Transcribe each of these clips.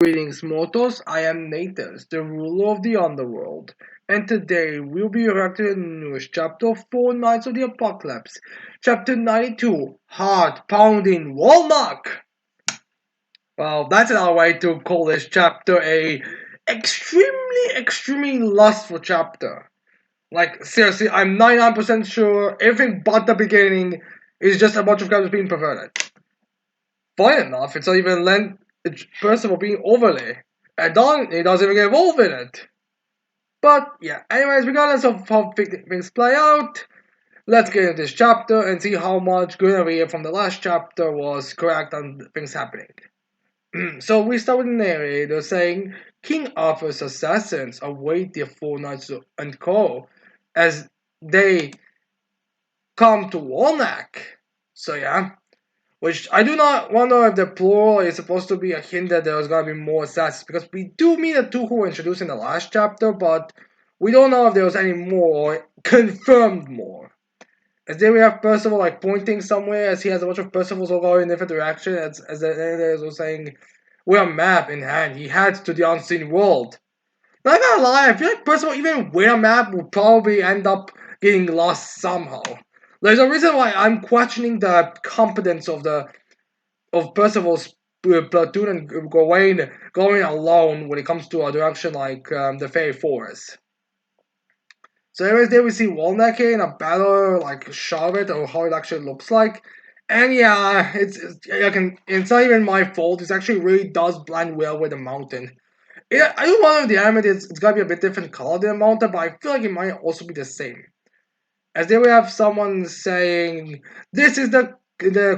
Greetings, mortals. I am Nathas, the ruler of the underworld, and today we'll be reacting to the newest chapter of Four Nights of the Apocalypse, chapter 92, Heart Pounding Wallnack. Well, that's another way to call this chapter a extremely lustful chapter. Like, seriously, I'm 99% sure everything but the beginning is just a bunch of characters being perverted. Fine enough, it's not even Percival being overly. And Don, he doesn't even get involved in it. But yeah, anyways, regardless of how things play out, let's get into this chapter and see how much Guinevere from the last chapter was correct on things happening. So we start with the narrator saying King Arthur's assassins await their four knights and co as they come to Wallnack. So yeah, which I do not wonder if the plural is supposed to be a hint that there's gonna be more assassins, because we do meet the two who were introduced in the last chapter, but we don't know if there was any more or confirmed more. As there we have Percival like pointing somewhere as he has a bunch of Percivals all going in different directions, as the narrator was saying, with a map in hand, he heads to the unseen world. Not gonna lie, I feel like Percival, even with a map, would probably end up getting lost somehow. There's a reason why I'm questioning the competence of Percival's platoon and Gawain going alone when it comes to a direction like the Fairy Forest. So anyways, there we see Wallnack in a battle like Charlotte, or how it actually looks like. And yeah, it's not even my fault. It actually really does blend well with the mountain. I do wonder if the animate it's gotta be a bit different color than the mountain, but I feel like it might also be the same. As there we have someone saying, "This is the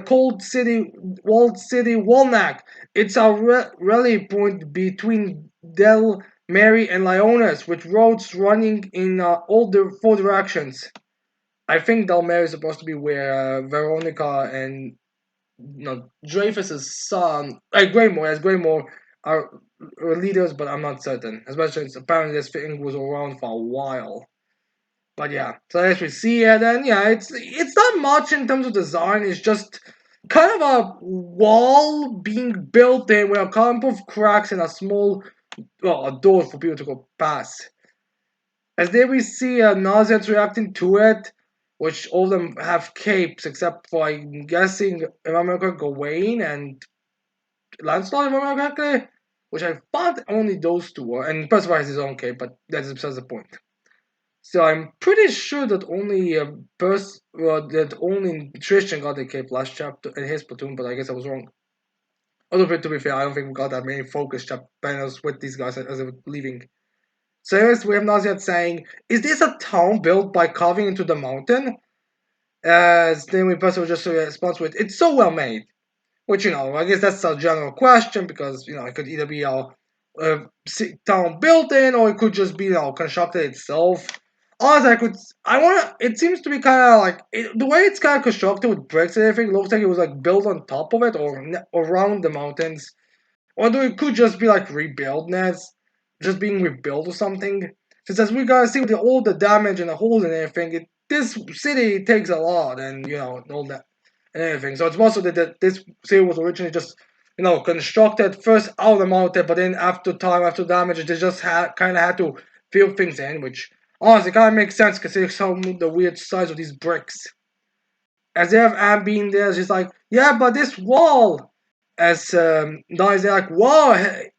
walled city Wallnack. It's a rally point between Del Mary and Lyoness, with roads running in all the four directions." I think Del Mary is supposed to be where Veronica and Dreyfus's son, Greymore are leaders, but I'm not certain. Especially since apparently this thing was around for a while. But yeah, so as we see it, and yeah, it's not much in terms of design. It's just kind of a wall being built in with a couple of cracks and a small, well, a door for people to go past. As there we see Nazians reacting to it, which all of them have capes except for, I'm guessing, if I remember, Gawain and Lancelot, if I remember correctly, which I thought only those two were, and Percival has his own cape, but that's besides the point. So I'm pretty sure that only Tristan got the cape last chapter in his platoon, but I guess I was wrong. Although to be fair, I don't think we got that many focus panels with these guys as they were leaving. So anyways, we have Naziat saying, "Is this a town built by carving into the mountain?" As then we Percival just responds with, "It's so well made." Which, I guess that's a general question, because, it could either be a town built in, or it could just be, constructed itself. Honestly, it seems to be kind of like, the way it's kind of constructed with bricks and everything, looks like it was like built on top of it, or around the mountains. Or it could just be like rebuilt, Nets, just being rebuilt or something. Since as we gotta see with all the damage and the holes and everything, this city takes a lot, and all that and everything. So it's mostly that this city was originally just constructed first out of the mountain, but then after time, after damage, they just kind of had to fill things in, which honestly kind of makes sense considering some of the weird size of these bricks. As they have Anne being there, she's like, "Yeah, but this wall," as Donnie's like, "Wow,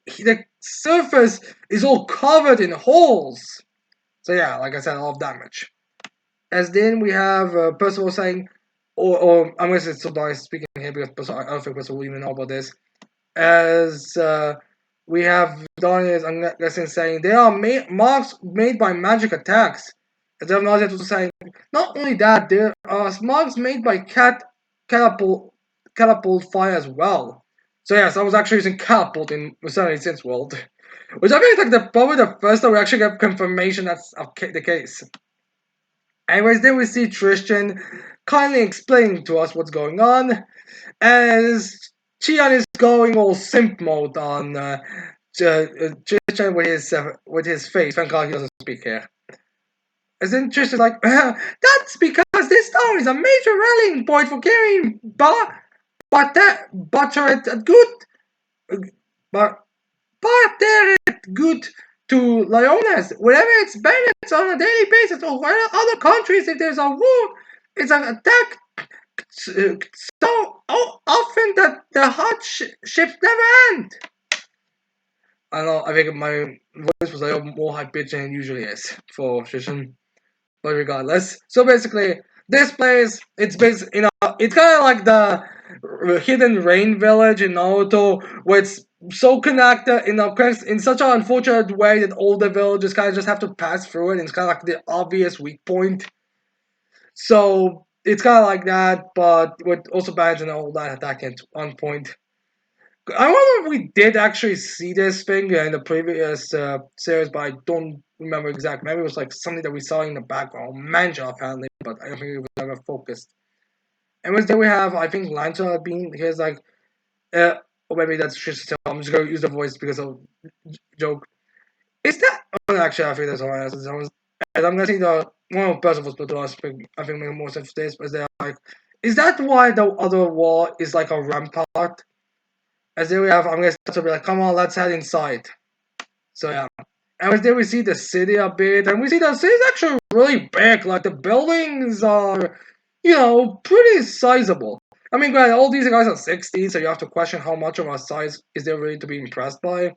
the surface is all covered in holes." So yeah, like I said, a lot of damage. As then we have Percival saying, or I'm going to say so Donnie speaking here, because I don't think Percival will even know about this. As we have Donnie, I'm guessing, saying, "They are marks made by magic attacks." As they have Nausea also saying, "Not only that, there are marks made by catapult fire as well." So yes, I was actually using catapult in the 76 world. Which I think is like probably the first time we actually get confirmation that's the case. Anyways, then we see Tristan kindly explaining to us what's going on, as Chian is going all simp mode on Tristan with his face. Thank God he doesn't speak here. As then Tristan's like, "That's because this town is a major rallying point for carrying butter at good, but not there good to Leones. Whenever it's bandits on a daily basis, or other countries, if there's a war, it's an attack so often that the hot ships never end. I don't know, I think my voice was like more high pitched than it usually is for Shishin. But regardless, so basically, this place, it's based, it's kind of like the hidden rain village in Naruto, where it's so connected in such an unfortunate way that all the villagers kind of just have to pass through it, and it's kind of like the obvious weak point. So it's kind of like that, but with also bans and all that attacking at one point. I wonder if we did actually see this thing in the previous series, but I don't remember exactly. Maybe it was like something that we saw in the background, manga apparently, but I don't think it was ever focused. And then we have, I think, Lancer being here's like, or maybe that's just I'm just gonna use the voice because of joke. Is that actually? I think that's all I asked. And I'm gonna think the one of Percival's but I think make more sense for this, but they're like, is that why the other wall is like a rampart? As there we have, I'm gonna start to be like, come on, let's head inside. So yeah. And then we see the city a bit, and we see the city's actually really big. Like the buildings are, pretty sizable. I mean, granted, all these guys are 60, so you have to question how much of a size is there really to be impressed by.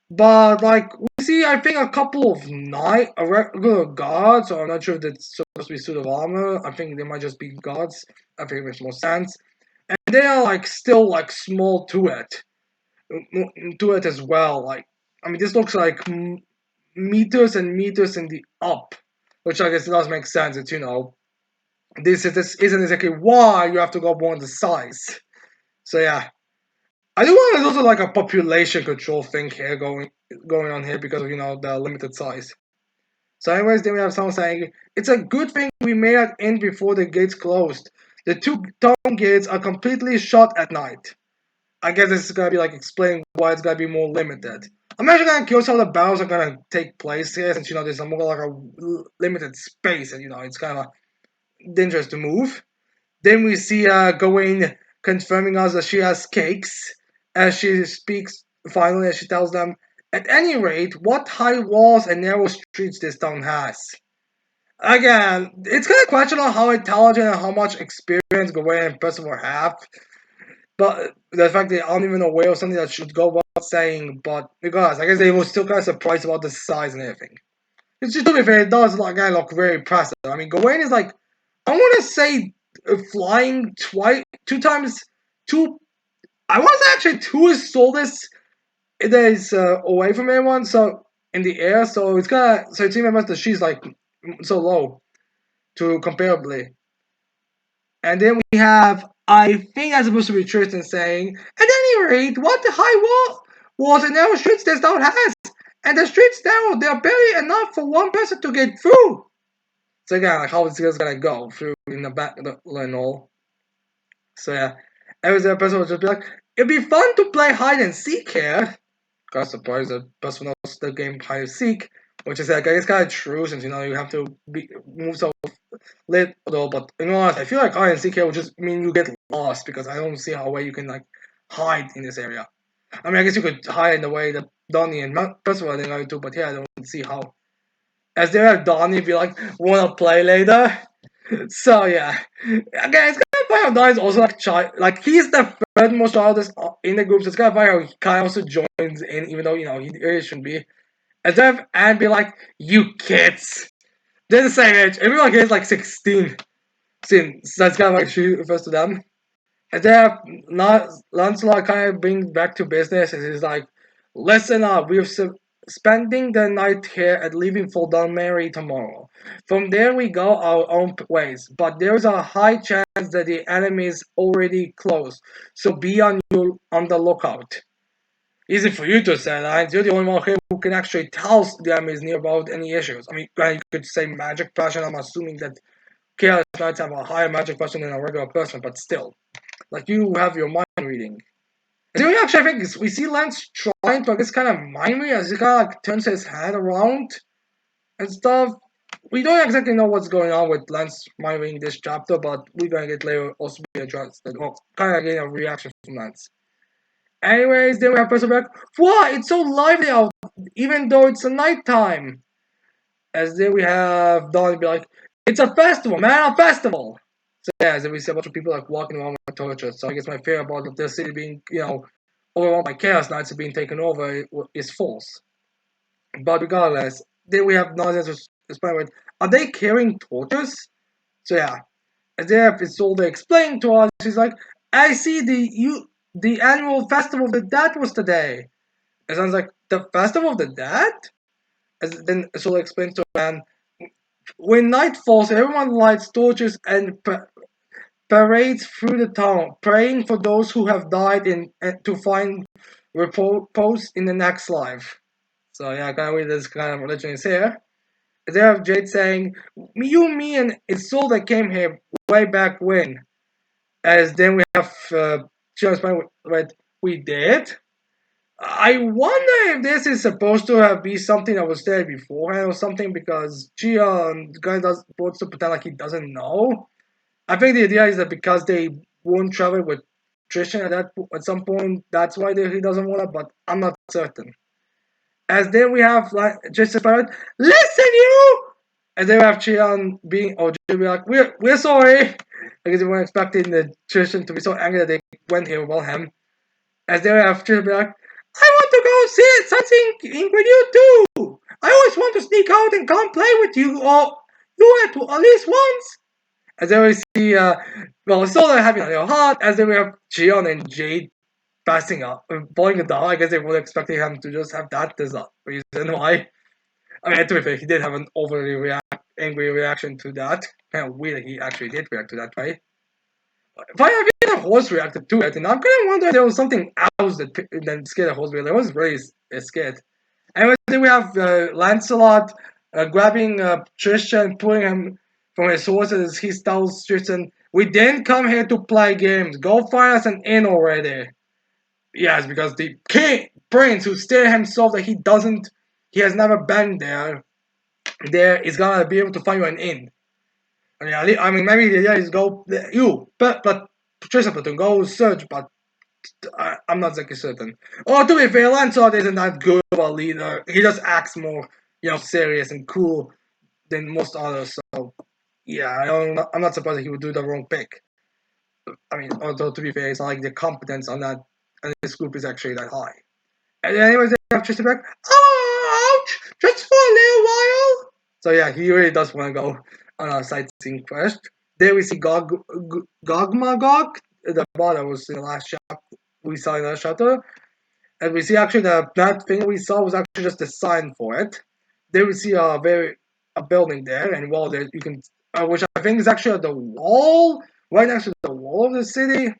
But like we see, I think a couple of regular guards. So I'm not sure if that's supposed to be suit of armor. I think they might just be guards. I think it makes more sense. And they are like still like small to it as well. Like, I mean, this looks like meters and meters in the up, which I guess does make sense. It's this isn't exactly why you have to go more on the size. So yeah, I do want there's also like a population control thing here going on here because of the limited size. So anyways, then we have someone saying it's a good thing we made it in before the gates closed. The two town gates are completely shut at night. I guess this is gonna be like explaining why it's gonna be more limited. I'm actually gonna kill some of the battles are gonna take place here since there's more like a limited space and it's kind of dangerous to move. Then we see Gawain confirming us that she has cakes as she speaks finally as she tells them, at any rate, what high walls and narrow streets this town has. Again, it's kind of questionable how intelligent and how much experience Gawain and Percival have. But the fact they aren't even aware of something that should go without saying, but because I guess they were still kind of surprised about the size and everything. It's just to be fair, it does look very impressive. I mean, Gawain is like, I want to say flying two times, two. I want to say actually two is tallest that is away from anyone, so in the air. So it's so it's even better that she's like so low to comparably. And then we have, I think that's supposed to be Tristan saying, at any rate, what the high walls and narrow streets this town has. And the streets narrow, they're barely enough for one person to get through. So again, like how is this gonna go through in the back and all. So yeah, every single person will just be like, it'd be fun to play hide and seek here. Got surprised that person knows the game hide and seek, which is like I guess kind of true since you have to move so little. But honest, I feel like hide and seek here would just mean you get lost because I don't see how way you can like hide in this area. I mean, I guess you could hide in the way that Donnie and Percival didn't go to, but yeah, I don't see how. As they have Donnie be like, wanna play later? So yeah, again, it's kind of funny how Donnie's also like he's the third most childish in the group. So it's kind of funny how he kind of also joins in, even though he really shouldn't be. As if and be like, you kids, they're the same age. Everyone here is like 16. Since that's kind of like she refers to them. And then not Lancelot kind of brings back to business and he's like, listen up, we're spending the night here and leaving for Dunmary tomorrow. From there we go our own ways, but there's a high chance that the enemy is already close, so be on the lookout. Easy for you to say, Lance. You're the only one here who can actually tell the enemies near about any issues. I mean, you could say magic passion. I'm assuming that Chaos Knights have a higher magic passion than a regular person, but still. Like, you have your mind reading. And then we actually, I think, we see Lance trying to, I guess, kind of mind read as he kind of like turns his head around and stuff. We don't exactly know what's going on with Lance mind reading this chapter, but we're going to get later also be addressed. Well, kind of getting a reaction from Lance. Anyways, then we have Percival like, wow, it's so lively out, even though it's a nighttime. As then we have Don be like, it's a festival, man, a festival. So yeah, as then we see a bunch of people like walking around with torches. So I guess my fear about the city being, overwhelmed by chaos knights being taken over is false. But regardless, then we have nonsense explain with, are they carrying torches? So yeah, as if it's all they explained to us, she's like, I see the annual festival of the dead was today. It sounds like the festival of the dead? As then Sola explains to a man, when night falls, everyone lights torches and parades through the town, praying for those who have died to find repose in the next life. So yeah, kind of weird this kind of religion is here. There have Jade saying, "You, me, and it's Soul that came here way back when." As then we have Jones with we did. I wonder if this is supposed to have be something that was there beforehand or something because Gian guy wants to pretend like he doesn't know. I think the idea is that because they won't travel with Trishan at some point, that's why he doesn't want to. But I'm not certain. As then we have like just about listen you, and then we have Chian being or Jill be like we're sorry because they weren't expecting the Trishan to be so angry that they went here without him. As they have Chill be like, I want to go see something with you too. I always want to sneak out and come play with you or you at least once. As then we see Sola having a little heart. As then we have Jion and Jade passing up, falling down. I guess they were expecting him to just have that as a reason why. I mean, to be fair, he did have an overly angry reaction to that. Kind of weird that he actually did react to that way. If I have the horse reacted to it, and I'm kind of wondering if there was something else that scared the horse really. I was really scared. Anyway, then we have Lancelot grabbing Tristan, pulling him from his horse as he tells Tristan, "We didn't come here to play games. Go find us an inn already." Yes, because the king prince who stated himself that he has never been there is gonna be able to find you an inn. I mean, maybe the idea is go but Tristan Platoon, go search, but I'm not exactly certain. Or to be fair, Lancelot isn't that good of a leader. He just acts more, serious and cool than most others. So yeah, I'm not surprised that he would do the wrong pick. I mean, although to be fair, it's not like the competence on that and this group is actually that high. And anyways, they have Tristan back. Ouch! Just for a little while. So yeah, he really does want to go on a sightseeing quest. There we see Gogmagog, the bot that was in the last chapter we saw in the chapter. And we see actually that thing we saw was actually just a sign for it. There we see a building there, and well, there you can, which I think is actually at the wall, right next to the wall of the city.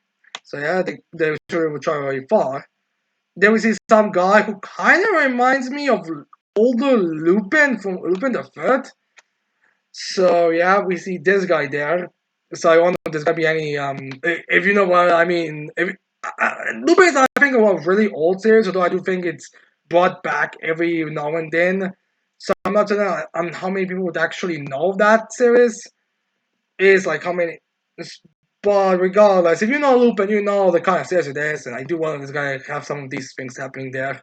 So yeah, they sure will try very far. Then we see some guy who kind of reminds me of older Lupin from Lupin the Third. So yeah, we see this guy there. So I wonder if there's gonna be any if you know what I mean. Lupin is I think a really old series, although I do think it's brought back every now and then. So I'm not certain on how many people would actually know that series. Is like how many. But regardless, if you know Lupin, you know the kind of series it is, and I do want this guy to have some of these things happening there.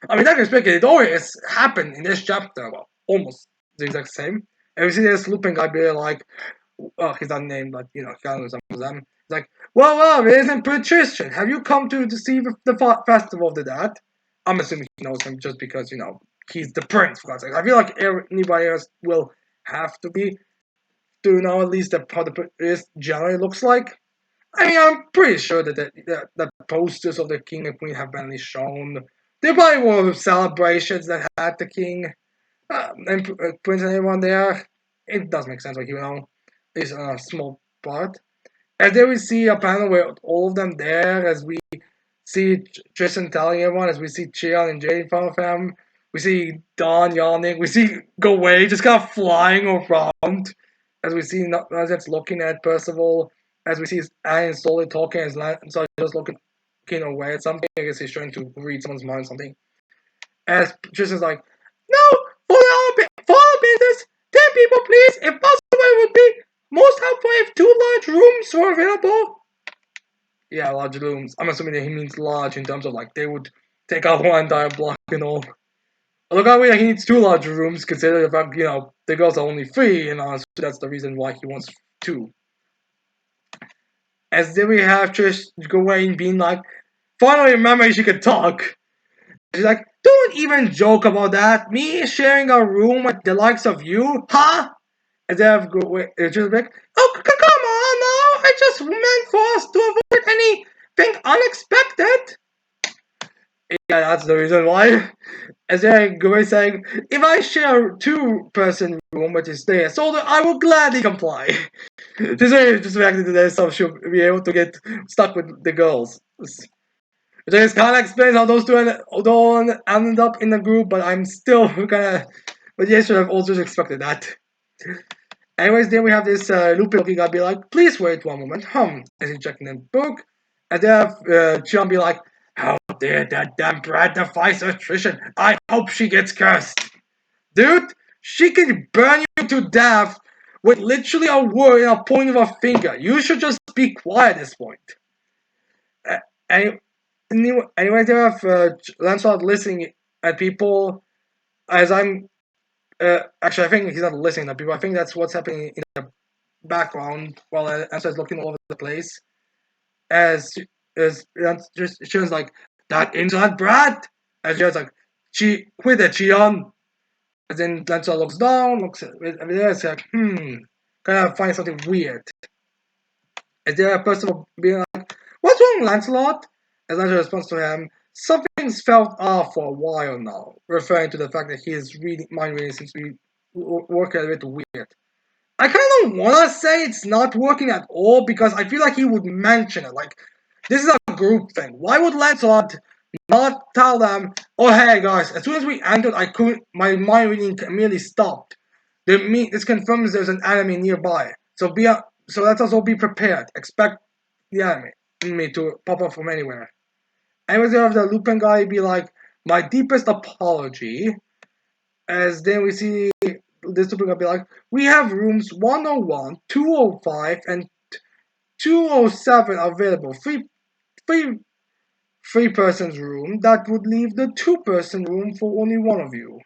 I mean, that can speak it always happened in this chapter, well, almost the exact same. And we see this Lupin guy being like, he's not named, but he kind of some of them. He's like, well, it isn't Patrician. Have you come to see the festival of the dead? I'm assuming he knows him just because he's the prince. For God's sake, I feel like anybody else will have to be to know at least how the prince generally looks like. I mean, I'm pretty sure that the posters of the king and queen have been shown. There probably were celebrations that had the king and prince and everyone there. It does make sense, like is a small part. And then we see a panel with all of them there as we see Tristan telling everyone, as we see Chion and Jade in front of him. We see Don yawning. We see Gawain just kind of flying around as we see Nonsense looking at Percival. As we see Anne slowly talking as so just looking away at something. I guess he's trying to read someone's mind or something. As Tristan's like, no, for our business, 10 people please. If possible, it would be most helpful if 2 large rooms were available. Yeah, large rooms. I'm assuming that he means large in terms of like they would take out one entire block and all. Look how he needs 2 large rooms, considering the fact, the girls are only 3, and so that's the reason why he wants 2. As then we have Trish Gawain being like, finally remember she could talk. She's like, don't even joke about that. Me sharing a room with the likes of you, huh? And then I've just like, oh, come on now. I just meant for us to avoid anything unexpected. Yeah, that's the reason why. As then Gawain saying, if I share a 2-person room with his stay soldier, I will gladly comply. Just reacting to this, so she'll be able to get stuck with the girls. It just kind of explains how those 2 don't end up in the group, but I'm still kind of. But yeah, should have also expected that. Anyways, then we have this Lupin looking guy be like, please wait one moment, as he's checking the book. And then have Chion be like, how dare that damn brat defy attrition? I hope she gets cursed. Dude, she can burn you to death with literally a word and a point of a finger. You should just be quiet at this point. Anyway, they have Lancelot listening at people as I'm. Actually, I think he's not listening at people. I think that's what's happening in the background while Lancelot's looking all over the place. As just she was like, that insolent brat! And she was like, she quit it, Chion. And then Lancelot looks down, looks at there, it's like, kind of find something weird. Is there a person being like, what's wrong, Lancelot? As Lancelot responds to him, something's felt off for a while now, referring to the fact that his mind reading seems to be working a bit weird. I kind of don't want to say it's not working at all because I feel like he would mention it. Like, this is a group thing. Why would Lancelot not tell them, oh, hey guys, as soon as we entered, my mind reading immediately stopped. This confirms there's an enemy nearby. So let us all be prepared. Expect the enemy to pop up from anywhere. Anyways, you have the Lupin guy be like, my deepest apology. As then we see this Lupin guy be like, we have rooms 101, 205, and 207 available. Three persons room. That would leave the 2-person room for only one of you.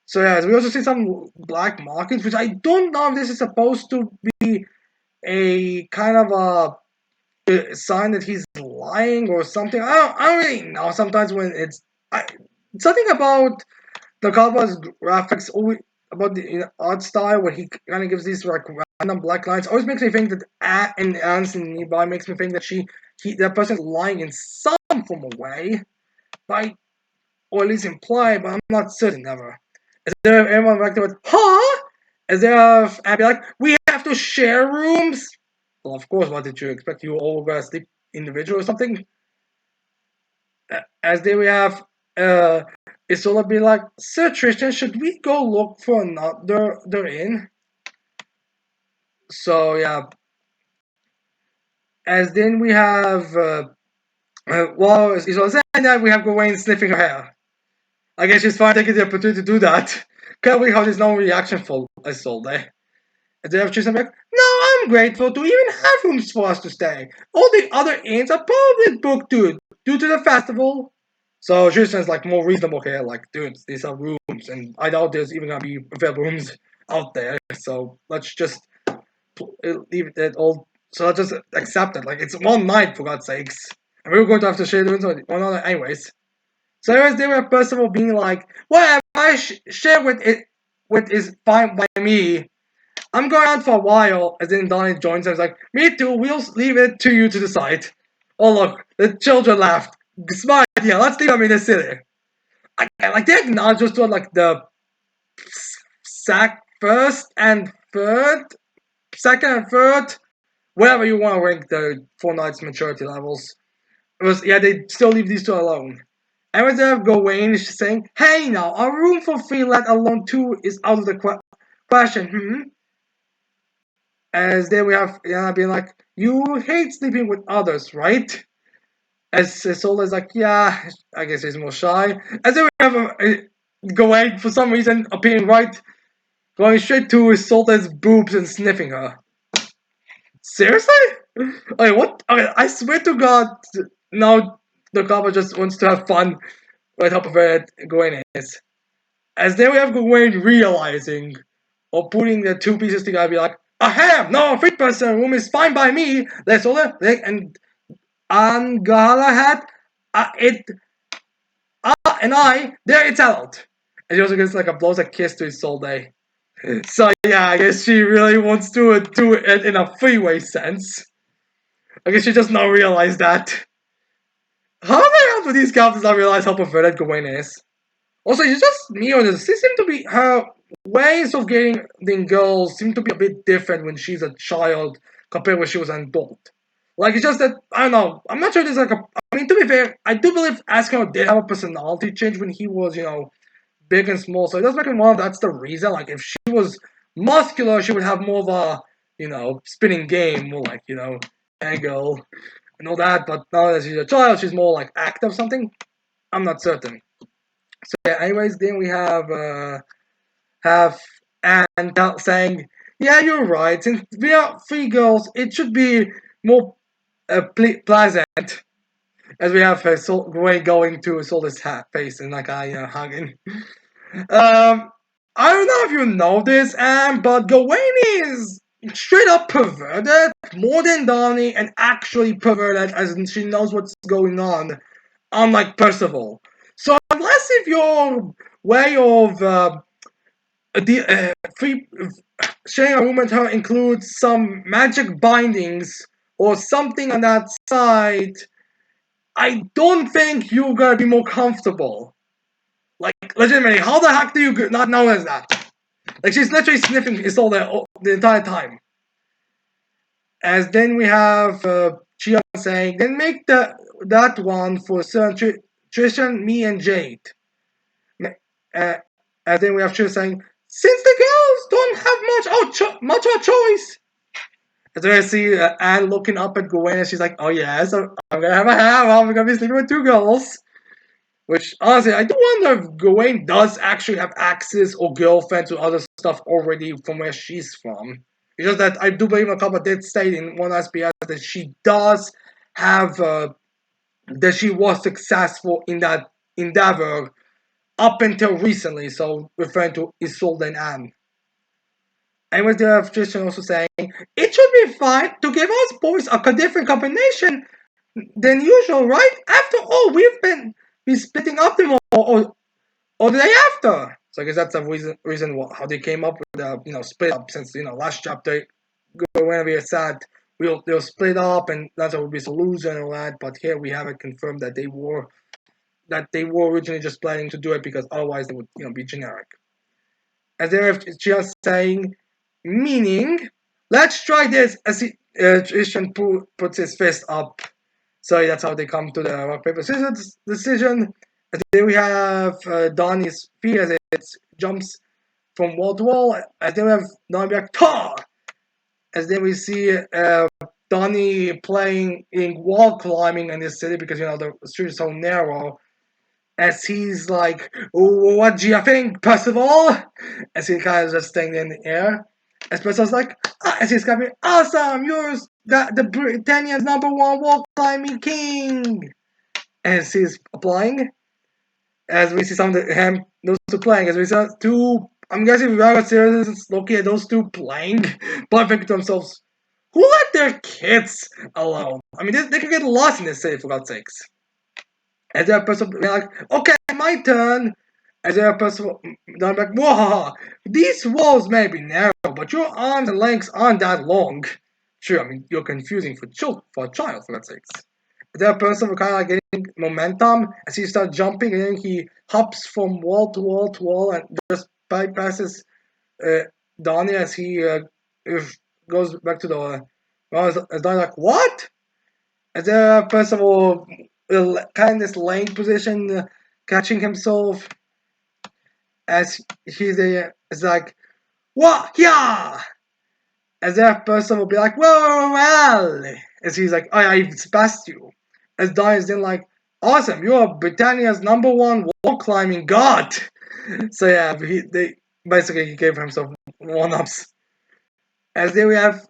So yeah, we also see some black markets, which I don't know if this is supposed to be a kind of a sign that he's lying or something. I don't really know. Sometimes when something about the Cowboys graphics, about the art style, where he kind of gives these like random black lines, always makes me think that in Anson nearby makes me think that that person's lying in some form of way, or at least imply, but I'm not certain ever. Is there anyone back there with, huh? Is there and be like, we have to share rooms? Well, of course, what did you expect? You all gonna sleep individual or something? As they we have Isola be like, Sir Tristan, should we go look for another inn? So yeah. As then we have Isola saying that we have Gawain sniffing her hair. I guess she's finally taking the opportunity to do that. Can't believe how there's no reaction for Isolde. And they have Tristan like, no, I'm grateful to even have rooms for us to stay. All the other inns are probably booked due to the festival. So Tristan's like more reasonable here, like, dude, these are rooms, and I doubt there's even gonna be available rooms out there. So let's just leave it at all. So let's just accept it. Like, it's one night, for God's sakes. And we were going to have to share the rooms with one another anyways. So anyways, they were Percival being like, whatever, I share with is fine by me. I'm going out for a while, as then Donnie joins and is like, me too, we'll leave it to you to decide. Oh look, the children laughed. Smart idea, let's leave them in the city. Like they acknowledge just to like the second and third, whatever you want to rank the 4 Knights maturity levels. They still leave these 2 alone. And when they have Gawain is saying, hey now, a room for 3 let alone 2 is out of the question, As then we have Yana being like, you hate sleeping with others, right? As Sola is like, yeah, I guess he's more shy. As then we have Gawain, for some reason, appearing going straight to Isolde's boobs and sniffing her. Seriously? Okay, what? Okay, I swear to God, now the couple just wants to have fun with how perverted Gawain is. As then we have Gawain realizing or putting the two pieces together, be like, ahem, no, a person room is fine by me. That's all. And Galahad, it, and I, there it's out. And he also gets like a blows a kiss to his soul day. So yeah, I guess she really wants to do it in a freeway sense. I guess she just not realize that. How the hell do these characters not realize how perverted Gawain is? Also, it's just me or this. She seem to be her ways of getting the girls seem to be a bit different when she's a child compared when she was an adult. Like it's just that I don't know. I'm not sure there's like a. I mean, to be fair, I do believe Asuka did have a personality change when he was, big and small. So it does make me wonder if that's the reason. Like if she was muscular, she would have more of a, spinning game, more like, angle and all that. But now that she's a child, she's more like active something. I'm not certain. So yeah, anyways, then we have Anne saying, "Yeah, you're right. Since we are three girls, it should be more pleasant." As we have her way going to Soldiers' hat face and like hugging. I don't know if you know this, Anne, but Gawain is straight up perverted more than Donnie, and actually perverted as in she knows what's going on, unlike Percival. So unless if your way of free sharing a room with her includes some magic bindings or something on that side, I don't think you're gonna be more comfortable. Like, legitimately, how the heck do you not know as that? Like, she's literally sniffing his soul the entire time. As then we have Chion saying, then make that one for Sir Tristan, me, and Jade. Uh, and then we have Chion saying, since the girls don't have much of a choice. And then I see Anne looking up at Gwen, and she's like, oh yeah, so I'm gonna have a ham, I'm gonna be sleeping with two girls. Which, honestly, I do wonder if Gawain does actually have access or girlfriends or other stuff already from where she's from. It's just that I do believe a couple did state in one SBS that she does have, that she was successful in that endeavor up until recently, so referring to Isolde and Anne. And with the Tristan also saying, it should be fine to give us boys a different combination than usual, right? After all, we've been splitting up the or the day after. So I guess that's the reason how they came up with the split up, since last chapter when we said they'll split up and that's what would be a solution and all that. But here we have it confirmed that they were originally just planning to do it because otherwise they would be generic. As they're just saying, meaning, let's try this. As Christian puts his fist up. So that's how they come to the rock paper scissors decision. And then we have Donnie's feet as it jumps from wall to wall. And then we have Donnie be like, "Tar!" As then we see Donnie playing in wall climbing in this city because the street is so narrow. As he's like, "What do you think, Percival?" As he kind of just staying in the air. As Percival's like, as he's coming, "Awesome! You're the Britannia's #1 wall climbing king." As he's applying, as we see some of those two playing, as we saw two. I'm guessing we are serious looking at those two playing, but thinking to themselves, who let their kids alone? I mean, they can get lost in this city for God's sakes. As that person be like, okay, my turn. As that person done like, whoa, these walls may be narrow, but your arms and legs aren't that long. Sure, I mean, you're confusing for a child, for God's sakes. That person will kind of like getting momentum as he starts jumping, and then he hops from wall to wall to wall and just bypasses Donnie as he goes back to the. As Donnie like, what? As the person will kind of this lane position, catching himself as he's it's like, what? Yeah! As that person will be like, whoa, well, as he's like, I've surpassed you. As Don is then like, awesome, you are Britannia's #1 wall climbing god. So yeah, they basically he gave himself one ups. As then we have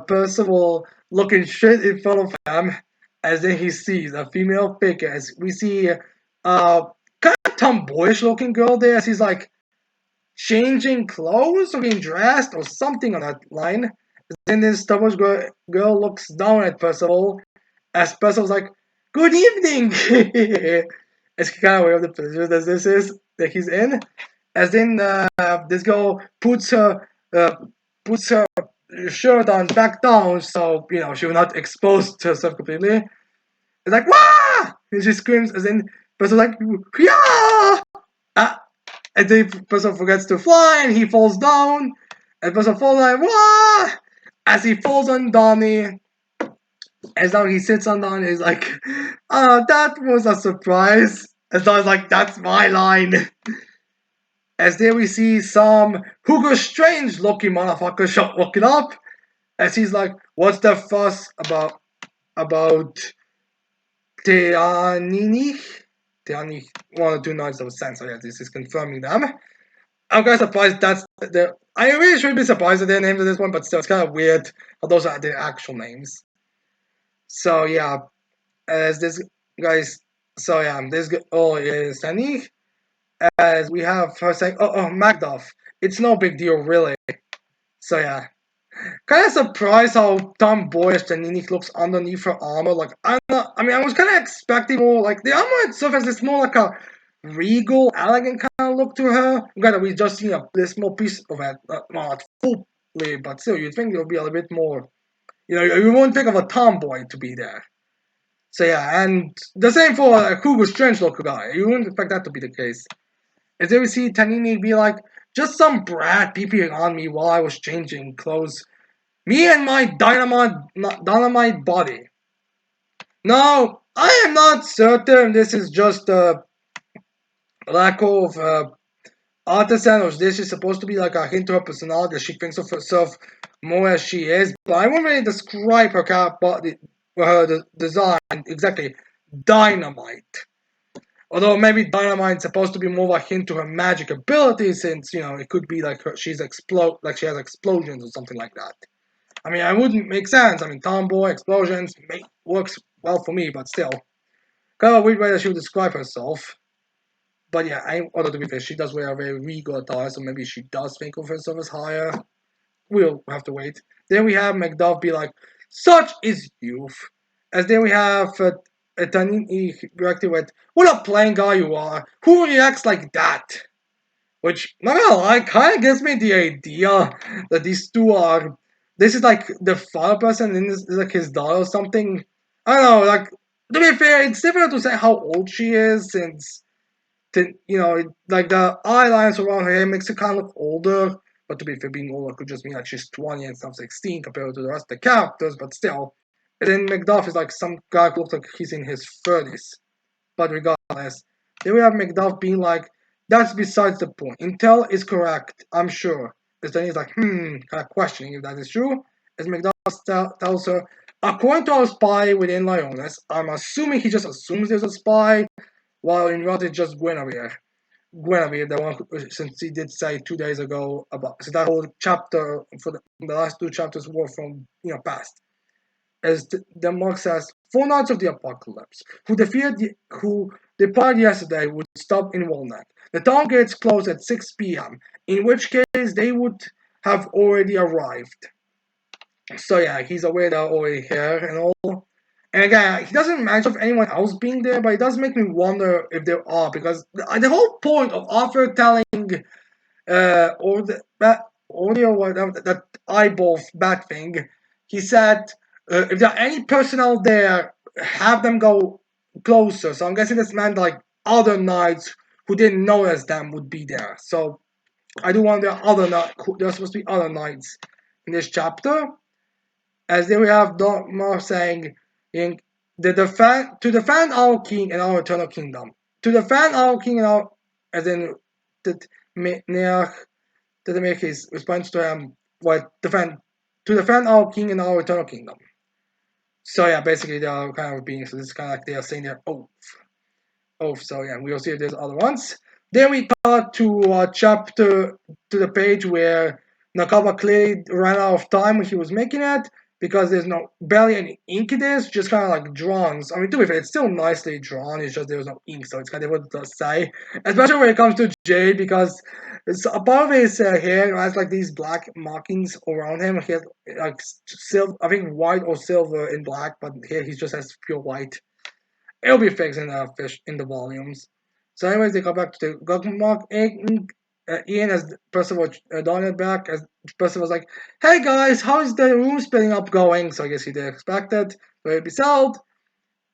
Percival looking straight in front of him, as then he sees a female figure. As we see kind of tomboyish looking girl there, as he's like changing clothes or getting dressed or something on that line. Then this tomboyish girl looks down at Percival, as Percival's like, "Good evening." It's kind of weird the position that this is that he's in. As then this girl uh, puts her shirt on back down, so she will not expose herself completely. It's like, "Wah!" And she screams, as in person like, "Yeah!" Ah, and then person forgets to fly, and he falls down, and person falls like, "Wah!" As he falls on Donnie, as now he sits on Donnie, he's like, "Oh, that was a surprise." As Donnie's like, "That's my line." As there we see some Hugo Strange looking motherfucker walking up, as he's like, "What's the fuss about Teanini?" Teanini, 1 or 2 nights of sense. So yeah, this is confirming them. I'm kind of surprised that's the. I really should be surprised at their names of this one, but still, it's kind of weird how those are their actual names. So yeah, as this guys, so yeah, this is Tani. As we have her saying, "Oh, Macduff, it's no big deal, really." So yeah, kind of surprised how tomboyish Janine looks underneath her armor. Like, I'm not, I mean, I was kind of expecting more, like, the armor itself has this more like a regal, elegant kind of look to her. Granted, we just seen this small piece of it, not fully, but still, you'd think there would be a little bit more, you won't think of a tomboy to be there. So yeah, and the same for a Hugo Strange look guy. You wouldn't expect that to be the case. As they would see Tanini be like, just some brat peeping on me while I was changing clothes. Me and my dynamite body. Now, I am not certain this is just a lack of artisan or this is supposed to be like a hint to her personality that she thinks of herself more as she is, but I won't really describe her body, her design exactly. Dynamite. Although maybe Dynamite's supposed to be more of a hint to her magic ability, since it could be like she has explosions or something like that. I mean, I wouldn't make sense. I mean, tomboy, explosions, works well for me, but still. Kind of a weird way that she would describe herself. But yeah, although to be fair, she does wear a very regal attire, so maybe she does think of herself as higher. We'll have to wait. Then we have Macduff be like, "Such is youth." As then we have Tanini reacting with, "What a plain guy you are. Who reacts like that?" Which, not gonna lie, kind of gives me the idea that these two are. This is like the father person, and this is like his daughter or something. I don't know. Like, to be fair, it's difficult to say how old she is, since like the eye lines around her hair makes her kind of look older. But to be fair, being older could just mean like she's 20 and stuff 16 compared to the rest of the characters. But still, and then Macduff is like some guy who looks like he's in his 30s. But regardless, then we have Macduff being like, "That's besides the point. Intel is correct, I'm sure." As then he's like, kind of questioning if that is true. As Macduff tells her, "According to our spy within Lyones, I'm assuming he just assumes there's a spy, while in reality it's just Guinevere. Guinevere, the one since he did say 2 days ago about, so that whole chapter for the last two chapters were from past." As the monk says, "Four knights of the apocalypse, who departed yesterday, would stop in Wallnack. The town gates close at 6 p.m., in which case they would have already arrived." So yeah, he's aware they're already here and all. And again, he doesn't mention of anyone else being there, but it does make me wonder if there are, because the whole point of Arthur telling or the bat audio whatever that eyeball bat thing, he said, if there are any personnel there, have them go closer. So I'm guessing this meant like other knights who didn't notice them would be there. So I do wonder there are supposed to be other knights in this chapter. As then we have Dogma saying, in to defend our king and our eternal kingdom. To defend our king and our, as in that Neach to make his response to what defend our king and our eternal kingdom. So yeah, basically they are kind of being, so this is kind of like they are saying their oath. So yeah, we'll see if there's other ones. Then we cut to chapter to the page where Nakaba clearly ran out of time when he was making it. because there's no barely any ink in this, just kind of like drawn. I mean, to be fair, it's still nicely drawn. It's just there was no ink, so it's kind of what to say. Especially when it comes to Jay, because it's above his hair has like these black markings around him. He has like silver, I think white or silver in black, but here he just has pure white. It'll be fixed in the fish in the volumes. So, anyways, they go back to the Guggen Mark. Ian as Percival Donald back as Percival's like, "Hey guys, how's the room splitting up going?" So I guess he did expect it. So it'd be sold.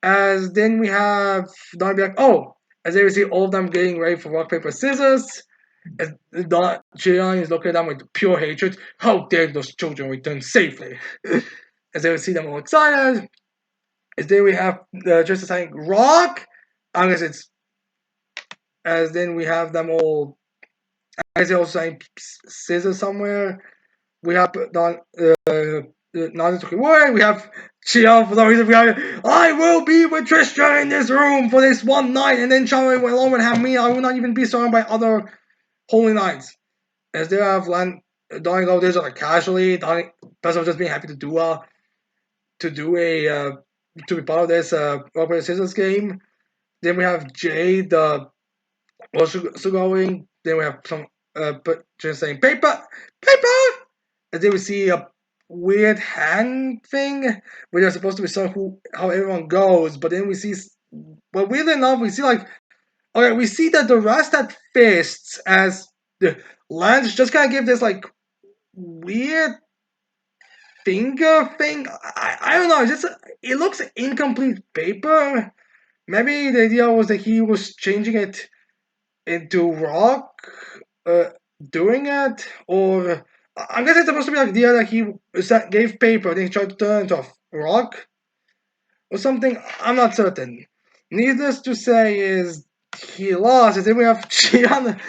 As then we have Donald be like, "Oh," as they see all of them getting ready for rock paper scissors. As Don Jian is looking at them with pure hatred. How dare those children return safely? As they see them all excited. As then we have just saying rock. I guess it's as then we have them all. As they also saying scissors somewhere. We have Don Naruto Word. We have Chion for some reason. We have I will be with Tristan in this room for this one night, and then Shaman will alone have me. I will not even be surrounded by other holy knights. As they have Donnie go there like casually. Donnie Peso just being happy to do a to be part of this Rock Paper Scissors game. Then we have Jay the also going. Then we have some just saying paper. And then we see a weird hand thing where they're supposed to be so how everyone goes, but then we see, well, weirdly enough, we see like, okay, we see that the rest had fists as the Lance just kind of give this like weird finger thing. I don't know. It's just it looks incomplete paper. Maybe the idea was that he was changing it into rock, uh, doing it, or I guess it's supposed to be like the idea that he gave paper, then he tried to turn it into a rock or something. I'm not certain. Needless to say, is he lost. And then we have Chian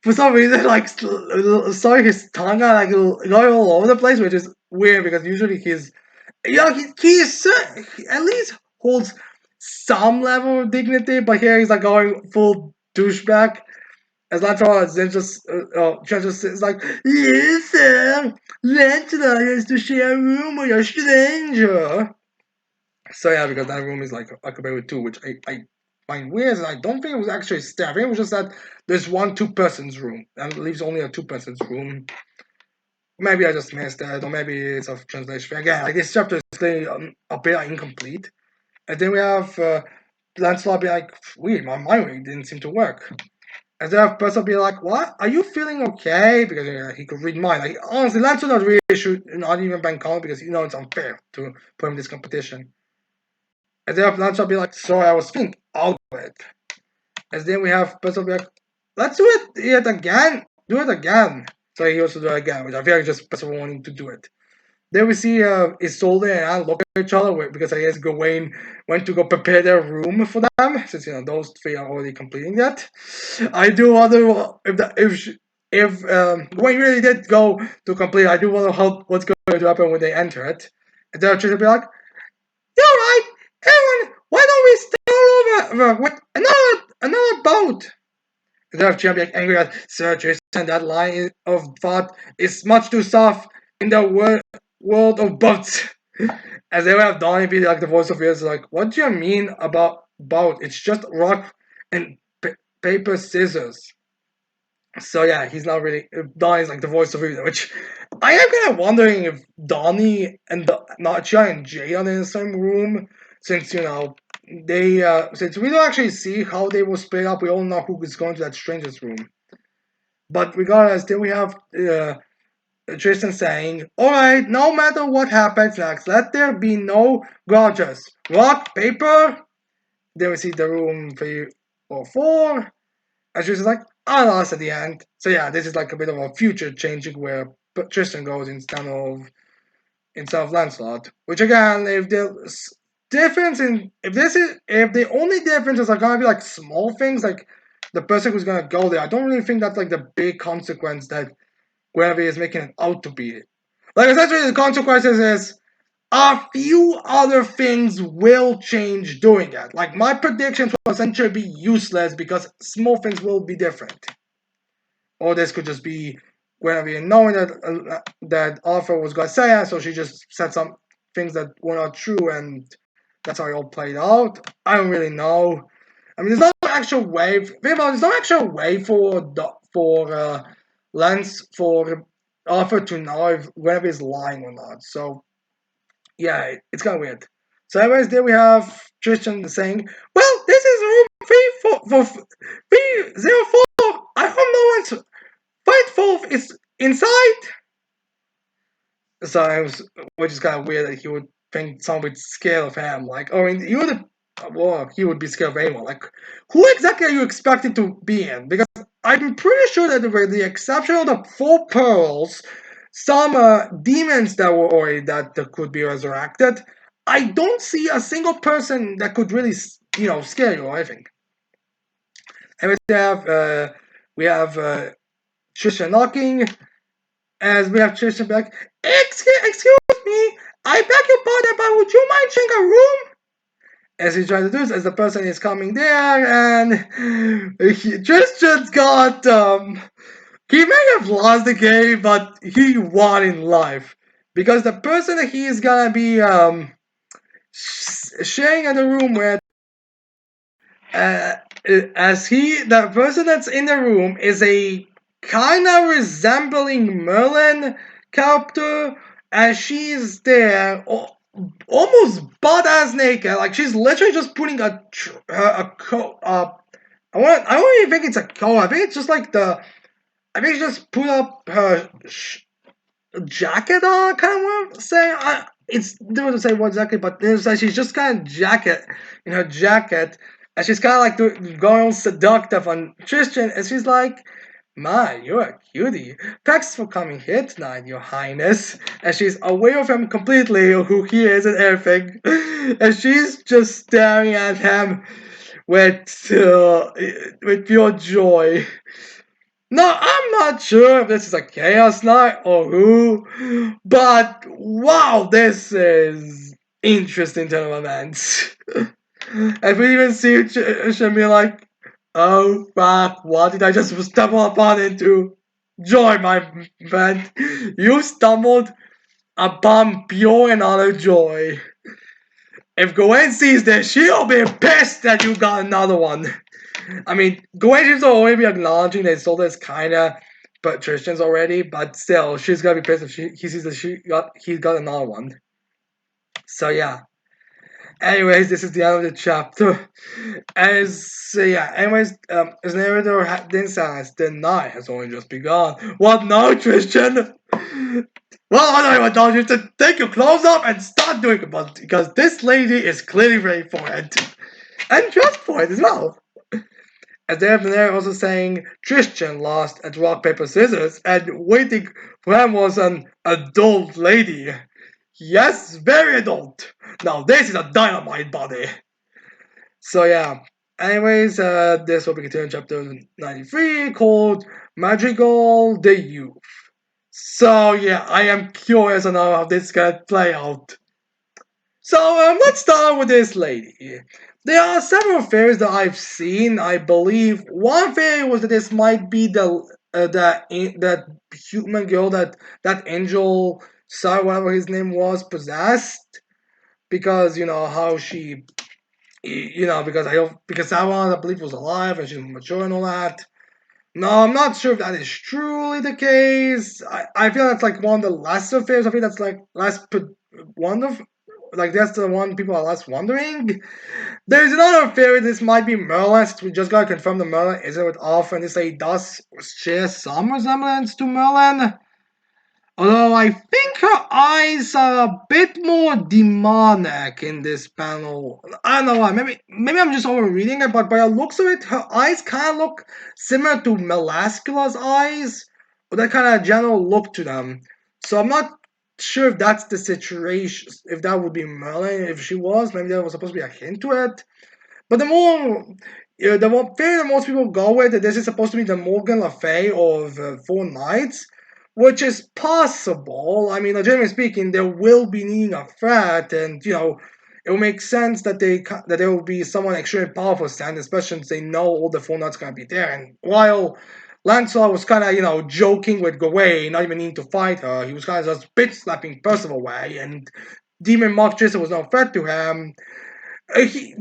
for some reason like saw his tongue out like going all over the place, which is weird because usually he's he at least holds some level of dignity, but here he's like going full douchebag. As Lancelot then just is like, yes, sir, Lancelot has to share a room with a stranger. So yeah, because that room is like occupied with two, which I find weird, and I don't think it was actually staff. I think it was just that there's one two-person's room, and it leaves only a two-person's room. Maybe I just missed that, or maybe it's a translation thing. Again, like this chapter is clearly a bit incomplete. And then we have Lancelot be like, weird, my mind reading didn't seem to work. And then have person be like, "What? Are you feeling okay?" Because he could read mine. Like honestly, Lancelot really should not even bank on because it's unfair to put him in this competition. And then have Lancelot be like, "Sorry, I was thinking. I'll do it." And then we have person be like, "Let's do it again. Do it again." So he also do it again, which I feel like just person wanting to do it. Then we see Isolde and Anne look at each other because I guess Gawain went to go prepare their room for them since those three are already completing that. I do wonder if Gawain really did go to complete. I do wonder what's going to happen when they enter it. And they're trying to be like, "You're right, everyone. Why don't we start over with another boat?" And they're trying to be like angry at Sir Jason. That line of thought is much too soft in the world of boats. As they would have Donnie be like the voice of yours, like, what do you mean about boat? It's just rock and paper scissors. So yeah, he's not really Donnie's like the voice of reason, which I am kind of wondering if Donnie and Nacha and Jay are in the same room, since they since we don't actually see how they will split up. We all know who is going to that stranger's room. But regardless, then we have Tristan saying, "Alright, no matter what happens next, let there be no grudges. Rock, paper." Then we see the room 3 or 4. And Tristan's like, "I lost at the end." So yeah, this is like a bit of a future changing where Tristan goes instead of Lancelot. Which again, if the difference in if the only differences are gonna be like small things like the person who's gonna go there, I don't really think that's like the big consequence that Gravity is making it out to be. Like essentially the consequences is a few other things will change doing it. Like my predictions will essentially be useless because small things will be different. Or this could just be Guinevere knowing that Arthur was going to say it, so she just said things that were not true, and that's how it all played out. I don't really know. I mean, there's no actual way. Think about it, there's no actual way for Lance for Arthur to know if whether he's lying or not. So yeah, it's kind of weird. So anyways, there we have Tristan saying, "Well, this is room 304. I hope no one's faithful is inside." So it was, which is kind of weird that he would think someone would scared of him. Like, I mean, he would, well, he would be scared of anyone. Like, who exactly are you expected to be in? Because I'm pretty sure that with the exception of the 4 pearls, some demons that were already that could be resurrected, I don't see a single person that could really, scare you or anything. And we have Trisha knocking, as we have Trisha back. Excuse me, I beg your pardon, but would you mind sharing a room? As he's trying to do this, as the person is coming there, and Tristan's got, he may have lost the game, but he won in life. Because the person that he is gonna be, sharing in the room with, the person that's in the room is a kind of resembling Merlin character, as she's there, almost butt-ass naked. Like, she's literally just putting a coat up. I don't even think it's a coat. I think it's just like I think she just put up her jacket on, kind of what I'm saying. It's difficult to say what exactly, but it's like she's just kind of in her jacket, and she's kind of like going seductive on Tristan, and she's like, "My, you're a cutie. Thanks for coming here tonight, your highness." And she's aware of him completely, who he is and everything, and she's just staring at him with pure joy. No, I'm not sure if this is a Chaos Knight or who, but wow, this is interesting turn of events. And we even see Shami like, "Oh fuck, what did I just stumble upon into? Joy, my friend. You stumbled upon pure and utter joy. If Gwen sees this, she'll be pissed that you got another one." I mean, Gwen seems to already be acknowledging that Isolde kinda but Tristan's already, but still, she's gonna be pissed if he sees that he's got another one. So yeah. Anyways, this is the end of the chapter. Anyways, as narrator then says, the night has only just begun. What now, Tristan? Well, I don't even know you to take your clothes off and start doing it, but because this lady is clearly ready for it. And dressed for it as well. As they have been there also saying Tristan lost at rock, paper, scissors, and waiting for him was an adult lady. Yes, very adult. Now this is a dynamite body. So yeah. Anyways, this will be continuing chapter 93 called Madrigal the Youth. So yeah, I am curious on how this is gonna play out. So let's start with this lady. There are several theories that I've seen. I believe one theory was that this might be that human girl that angel, sorry, whatever his name was, possessed, because how she, because Sarah, I believe, was alive and she's mature and all that. No, I'm not sure if that is truly the case. I feel that's like one of the lesser theories. I think that's like wonderful. Like that's the one people are less wondering. There's another theory. This might be Merlin. Since we just got to confirm the Merlin is it with Arthur, and they say he does share some resemblance to Merlin. Although I think her eyes are a bit more demonic in this panel. I don't know why. Maybe I'm just overreading it, but by the looks of it, her eyes kind of look similar to Melascula's eyes, or that kind of general look to them. So I'm not sure if that's the situation. If that would be Merlin, if she was, maybe there was supposed to be a hint to it. But the more theory that most people go with, that this is supposed to be the Morgan Le Fay of Four Knights, which is possible. I mean, legitimately speaking, there will be needing a threat, and it will make sense that there will be someone extremely powerful stand, especially since they know all the Four Knights gonna be there. And while Lancelot was kind of joking with Gawain, not even needing to fight her, he was kind of just bitch slapping Percival away, and Demon Mark Jason was no threat to him.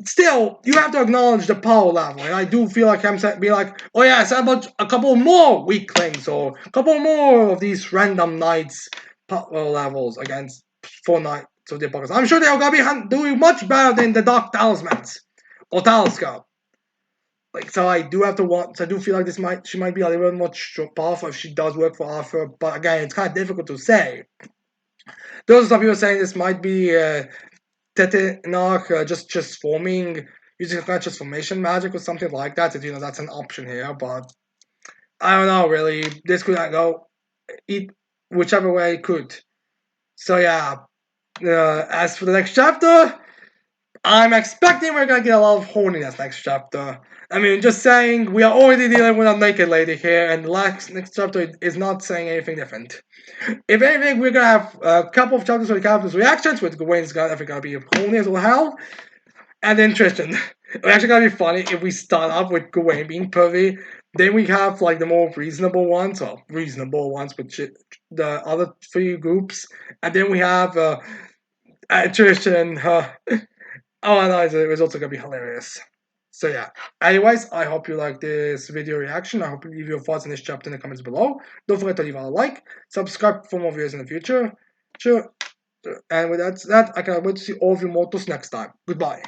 Still, you have to acknowledge the power level, and I do feel like him being like, oh yeah, it's about a couple more weaklings or a couple more of these random knights power levels against 4 knights of the Apocalypse. I'm sure they're gonna be doing much better than the Dark Talismans or Telescope. Like, so I do have to want. So I do feel like she might be a little bit more powerful if she does work for Arthur. But again, it's kind of difficult to say. Those are some people saying this might be Tetinarch just forming using a transformation magic or something like that. You know, that's an option here, but I don't know really. This could go whichever way it could. So yeah. As for the next chapter, I'm expecting we're gonna get a lot of horniness next chapter. I mean, just saying, we are already dealing with a naked lady here, and the next chapter is not saying anything different. If anything, we're gonna have a couple of chapters with characters' reactions, with Gawain's gonna be horny as hell, and then Tristan. It's actually gonna be funny if we start off with Gawain being pervy, then we have like the more reasonable ones, which the other 3 groups, and then we have Tristan. Oh no, it's also gonna be hilarious. So yeah. Anyways, I hope you like this video reaction. I hope you leave your thoughts on this chapter in the comments below. Don't forget to leave a like, subscribe for more videos in the future. Sure. And with that, I can't wait to see all of you mortals next time. Goodbye.